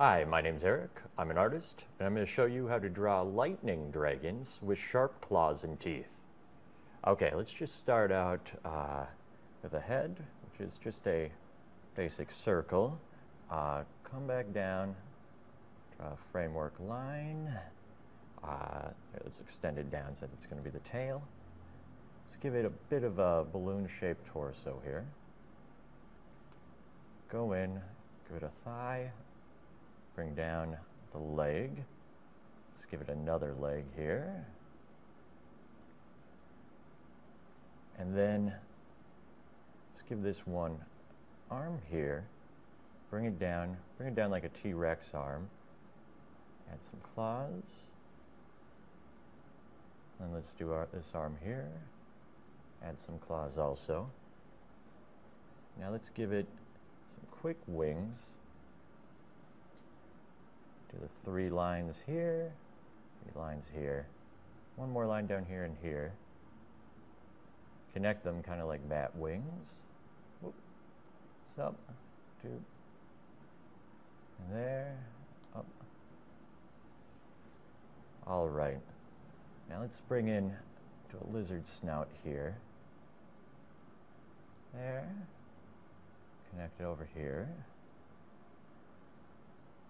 Hi, my name's Eric. I'm an artist, and I'm going to show you how to draw lightning dragons with sharp claws and teeth. Okay, let's just start out with a head, which is just a basic circle. Come back down, draw a framework line. Let's extend it down since it's going to be the tail. Let's give it a bit of a balloon-shaped torso here. Go in, give it a thigh, bring down the leg. Let's give it another leg here. And then let's give this one arm here. Bring it down like a T-Rex arm. Add some claws. And let's do this arm here. Add some claws also. Now let's give it some quick wings. Do the 3 lines here, 3 lines here. One more line down here and here. Connect them kind of like bat wings. Whoop. Up, 2, and there, up. All right. Now let's bring in to a lizard snout here. There. Connect it over here.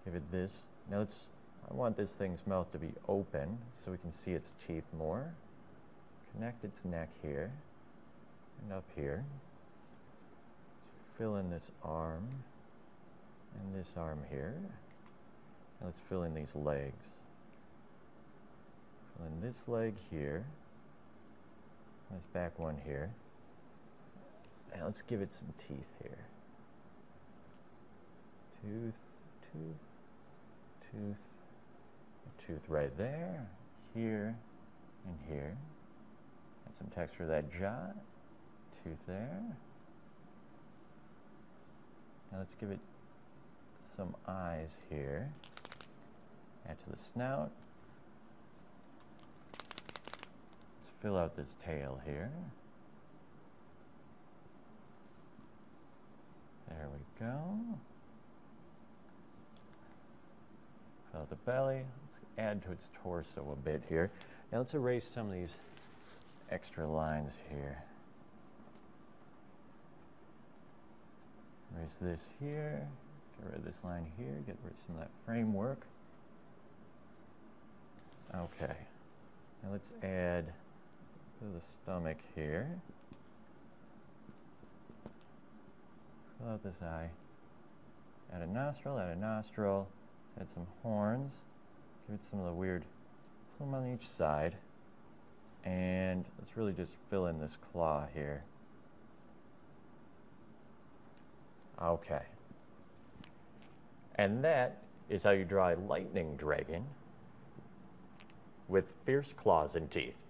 Give it this. Now I want this thing's mouth to be open so we can see its teeth more. Connect its neck here and up here. Let's fill in this arm and this arm here. Now let's fill in these legs. Fill in this leg here. This back one here. And let's give it some teeth here. Tooth, tooth, tooth, a tooth right there, here, and here. Add some texture to that jaw. Tooth there. Now let's give it some eyes here. Add to the snout. Let's fill out this tail here. There we go. Fill out the belly. Let's add to its torso a bit here. Now let's erase some of these extra lines here. Erase this here. Get rid of this line here. Get rid of some of that framework. Okay. Now let's add to the stomach here. Fill out this eye. Add a nostril, add a nostril. Let's add some horns. Give it some of the weird plume on each side. And let's really just fill in this claw here. Okay. And that is how you draw a lightning dragon with fierce claws and teeth.